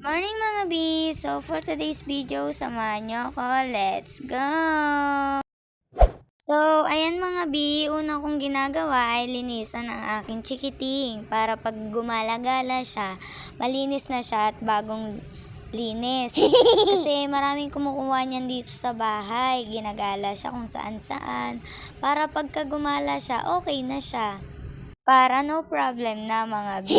Morning mga B! So for today's video, samahan nyo ako. Let's go! So, ayan mga B, una kong ginagawa ay linisan ang aking chikiting para pag gumalagala siya, malinis na siya at bagong linis. Kasi maraming kumukuha niyan dito sa bahay, ginagala siya kung saan saan, para pagka gumala siya, okay na siya. Para no problem na mga B.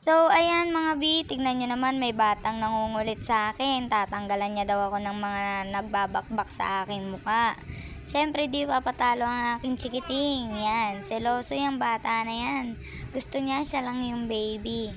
So, ayan mga B, tignan nyo naman may batang nangungulit sa akin. Tatanggalan niya daw ako ng mga nagbabakbak sa aking muka. Siyempre, di papatalo ang aking chikiting. Yan, seloso yung bata na yan. Gusto niya siya lang yung baby.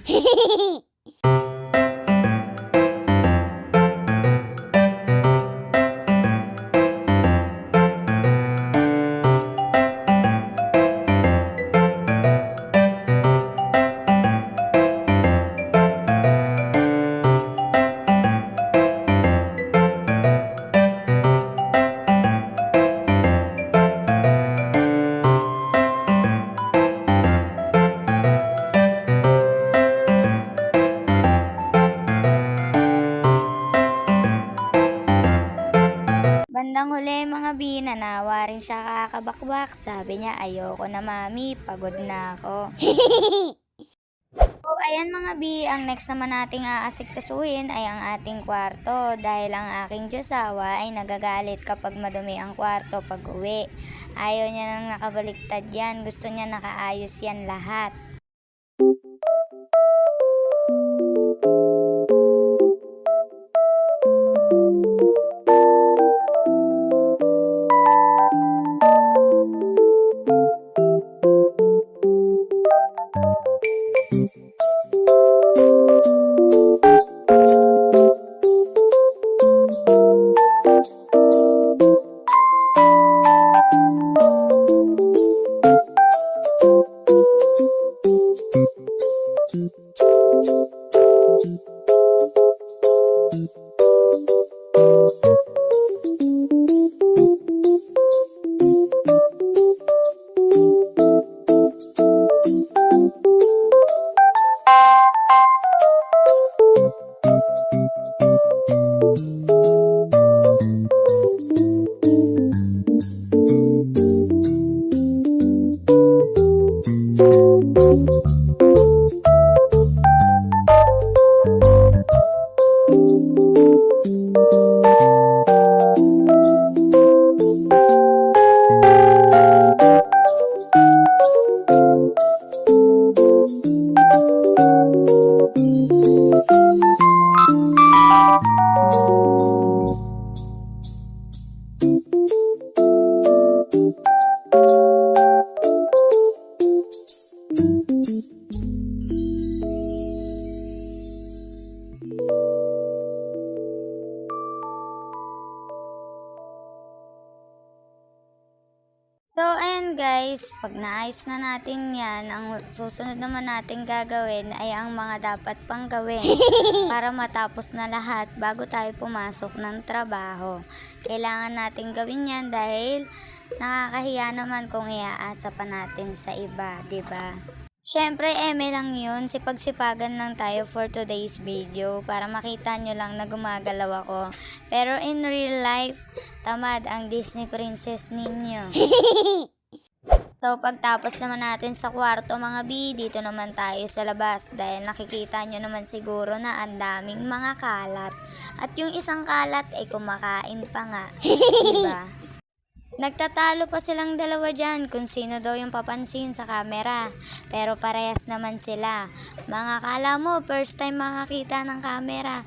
Bandang huli mga B, nanawa rin siya kakabakbak. Sabi niya, ayoko na mami, pagod na ako. So, ayan mga B, ang next naman nating aasikasuhin ay ang ating kwarto. Dahil ang aking Diyosawa ay nagagalit kapag madumi ang kwarto pag uwi. Ayaw niya nang nakabaliktad yan, gusto niya nakaayos yan lahat. So, ayan guys, pag naayos na natin yan, ang susunod naman natin gagawin ay ang mga dapat pang gawin para matapos na lahat bago tayo pumasok ng trabaho. Kailangan natin gawin yan dahil nakakahiya naman kung iaasa pa natin sa iba, 'di ba? Siyempre, eme lang yun. Sipag-sipagan lang tayo for today's video para makita nyo lang na gumagalaw ako. Pero in real life, tamad ang Disney princess ninyo. So, pagtapos naman natin sa kwarto mga B, dito naman tayo sa labas dahil nakikita nyo naman siguro na ang daming mga kalat. At yung isang kalat ay kumakain pa nga. Diba? Nagtatalo pa silang dalawa dyan kung sino daw yung papansin sa camera. Pero parehas naman sila. Mga kala mo, first time makakita ng camera.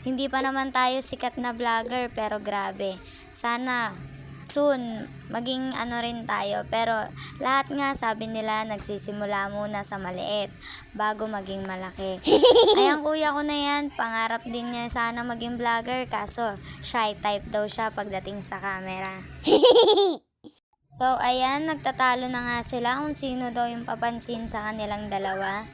Hindi pa naman tayo sikat na vlogger pero grabe. Sana soon maging ano rin tayo. Pero lahat nga sabi nila nagsisimula muna sa maliit bago maging malaki. Ayan kuya ko na yan, pangarap din niya sana maging vlogger kaso shy type daw siya pagdating sa camera. So ayan, nagtatalo na nga sila kung sino daw yung papansin sa kanilang dalawa.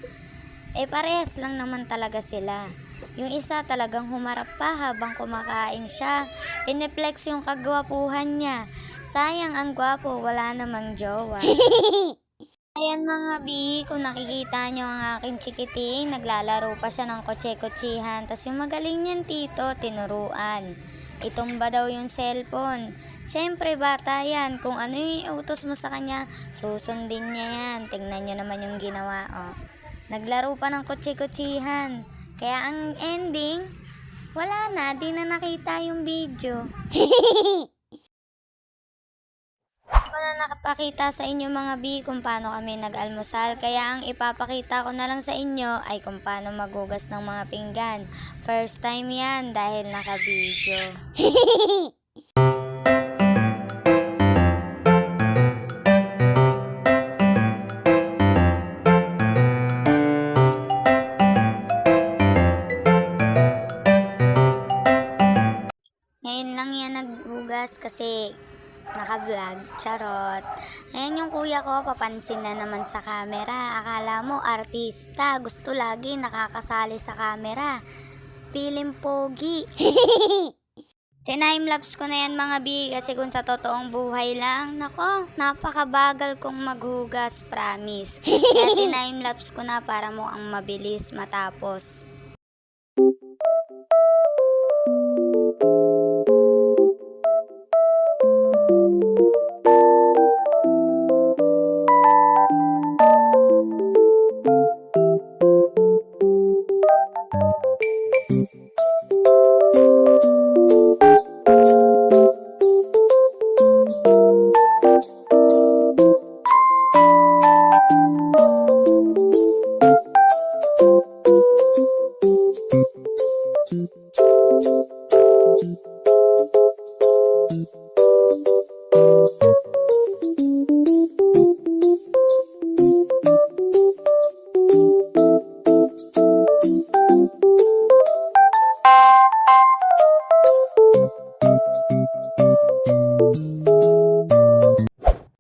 Eh parehas lang naman talaga sila. Yung isa talagang humarap pa habang kumakain siya. Pineflex yung kagwapuhan niya. Sayang ang gwapo, wala namang jowa. Ayan mga bi, kung nakikita nyo ang aking chikiting, naglalaro pa siya ng kotse-kotsihan. Tas yung magaling niyan tito, tinuruan. Itumba daw yung cellphone. Siyempre bata yan, kung ano yung iutos mo sa kanya, susundin niya yan. Tingnan nyo naman yung ginawa, oh. Naglaro pa ng kotse-kotsihan. Kaya ang ending, wala na, di na nakita yung video. Ko na nakapakita sa inyo mga bi kung paano kami nag-almusal, kaya ang ipapakita ko na lang sa inyo ay kung paano maghugas ng mga pinggan. First time yan dahil naka-video. Ngayon lang yan naghugas kasi naka-vlog, charot. Ayan yung kuya ko, papansin na naman sa camera. Akala mo artista, gusto lagi nakakasali sa camera. Pilim pogi. Tinime-lapse ko na yan mga bi, kasi kung sa totoong buhay lang, nako, napakabagal kong maghugas, promise. Kaya tinime-lapse ko na para mo ang mabilis matapos.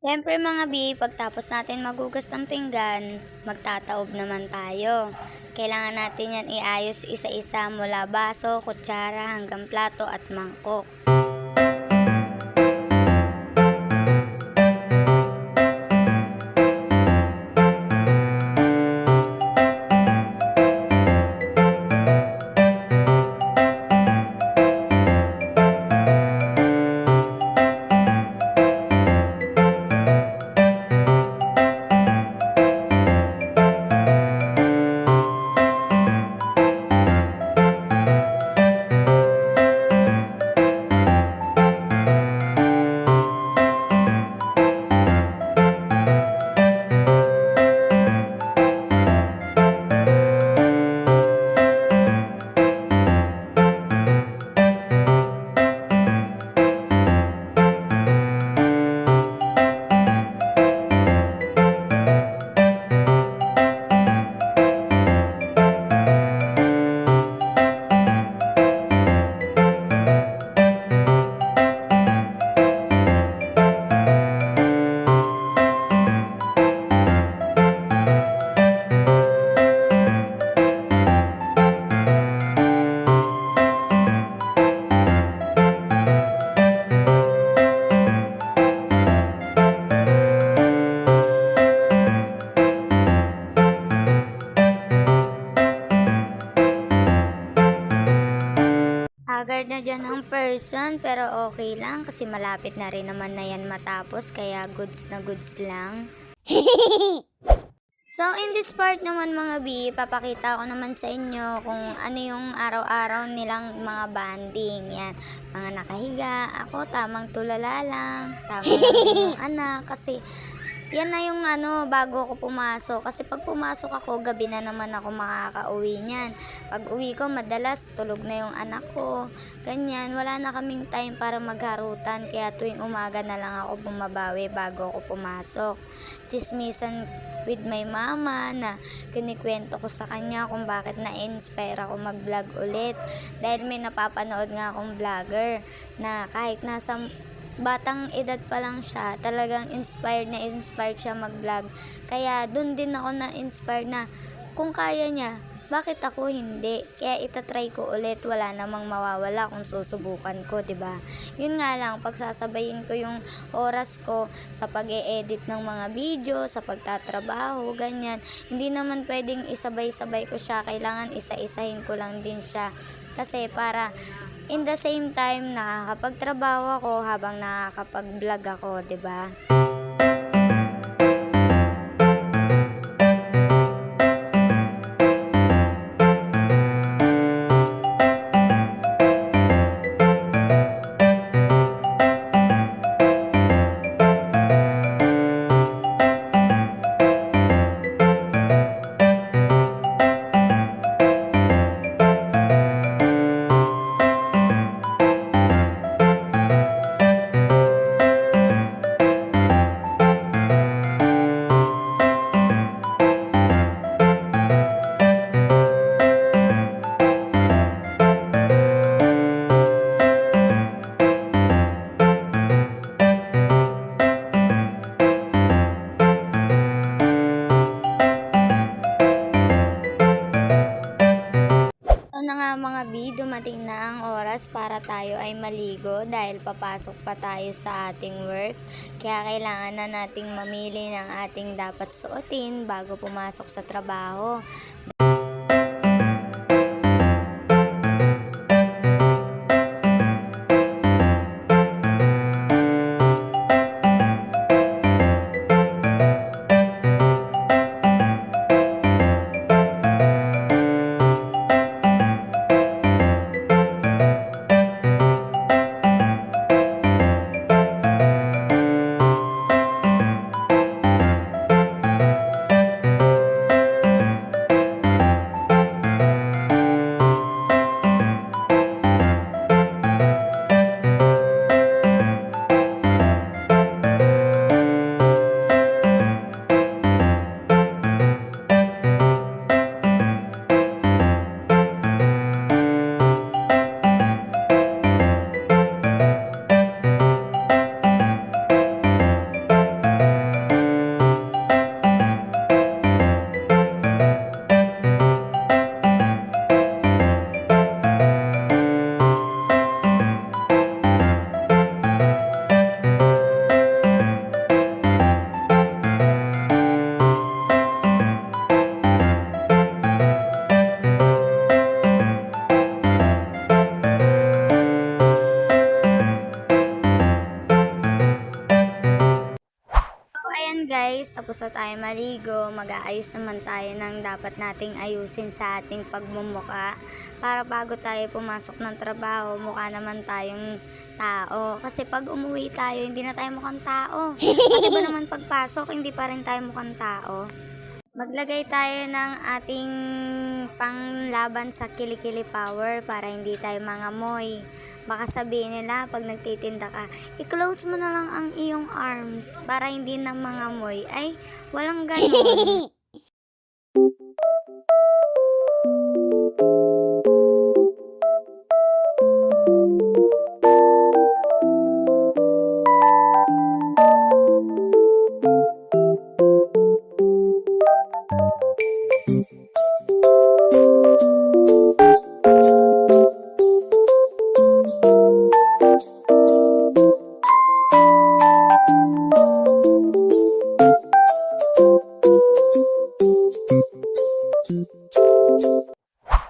Siyempre mga bi, pagtapos natin maghugas ng pinggan, magtataob naman tayo. Kailangan natin yan iayos isa-isa mula baso, kutsara hanggang plato at mangkok. Haggard na dyan ang person, pero okay lang kasi malapit na rin naman na yan matapos, kaya goods na goods lang. So in this part naman mga bi, papakita ko naman sa inyo kung ano yung araw-araw nilang mga banding. Yan, mga nakahiga, ako tamang tulala lang, tamang lang yung anak, kasi yan na yung bago ako pumasok. Kasi pag pumasok ako, gabi na naman ako makaka-uwi niyan. Pag uwi ko, madalas tulog na yung anak ko. Ganyan, wala na kaming time para magharutan. Kaya tuwing umaga na lang ako bumabawi bago ako pumasok. Chismisan with my mama na kinikwento ko sa kanya kung bakit na-inspire ako mag-vlog ulit. Dahil may napapanood nga akong vlogger na kahit nasa batang edad pa lang siya, talagang inspired siya mag-vlog. Kaya dun din ako na-inspired na kung kaya niya, bakit ako hindi? Kaya itatry ko ulit, wala namang mawawala kung susubukan ko, 'di ba? Yun nga lang, pagsasabayin ko yung oras ko sa pag-e-edit ng mga video, sa pagtatrabaho, ganyan. Hindi naman pwedeng isabay-sabay ko siya, kailangan isa-isahin ko lang din siya. Kasi para in the same time nakakapagtrabaho ako habang nakakapag-vlog ako, 'di ba? Ito na nga mga dumating na ang oras para tayo ay maligo dahil papasok pa tayo sa ating work. Kaya kailangan na nating mamili ng ating dapat suotin bago pumasok sa trabaho. Ayan guys, tapos na tayo maligo, mag-aayos naman tayo ng dapat nating ayusin sa ating pagmumuka para bago tayo pumasok ng trabaho, mukha naman tayong tao. Kasi pag umuwi tayo, hindi na tayo mukhang tao. Pati ba naman pagpasok, hindi pa rin tayo mukhang tao. Maglagay tayo ng ating panglaban sa kilikili power para hindi tayo mangamoy. Baka sabihin nila pag nagtitinda ka, i-close mo na lang ang iyong arms para hindi na mangamoy. Ay, walang ganon.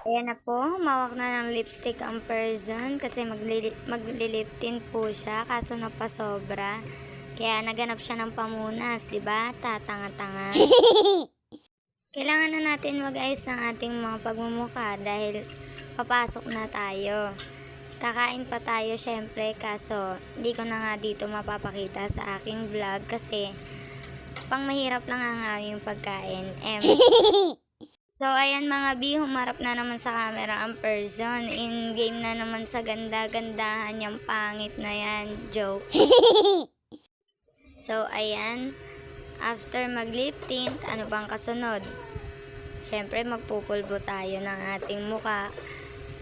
Ayan na po, humawak na ng lipstick ang person kasi maglilip tint po siya kaso napasobra. Kaya naganap siya ng pamunas, di ba? Tatanga-tanga. Kailangan na natin mag-ayos ng ating mga pagmumukha dahil papasok na tayo. Kakain pa tayo syempre kaso hindi ko na nga dito mapapakita sa aking vlog kasi pang mahirap lang nga yung pagkain. So, ayan mga bi, humarap na naman sa camera ang person. In-game na naman sa ganda-gandahan yung pangit na yan. Joke. So, ayan. After mag-lip tint, ano bang kasunod? Siyempre, magpupulbo tayo ng ating muka.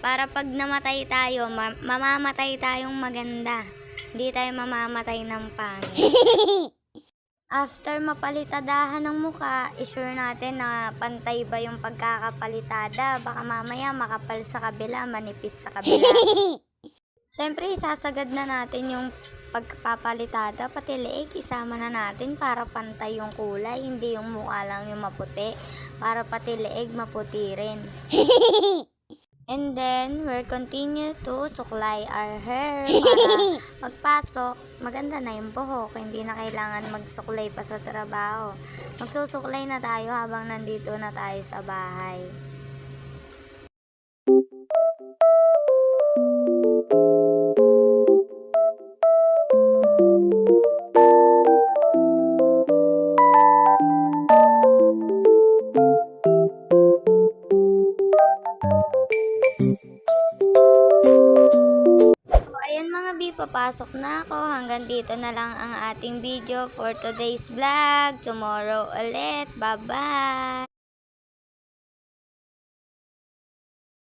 Para pag namatay tayo, mamamatay tayong maganda. Hindi tayo mamamatay ng pangit. After mapalitadahan ng muka, isure natin na pantay ba yung pagkakapalitada. Baka mamaya makapal sa kabila, manipis sa kabila. Siyempre, isasagad na natin yung pagpapalitada, pati leeg, isama na natin para pantay yung kulay, hindi yung mukha lang yung maputi, para pati leeg maputi rin. And then, we'll continue to suklay our hair para magpasok, maganda na yung buhok, hindi na kailangan magsuklay pa sa trabaho. Magsusuklay na tayo habang nandito na tayo sa bahay. Ayan mga B, papasok na ako. Hanggang dito na lang ang ating video for today's vlog. Tomorrow ulit. Bye-bye!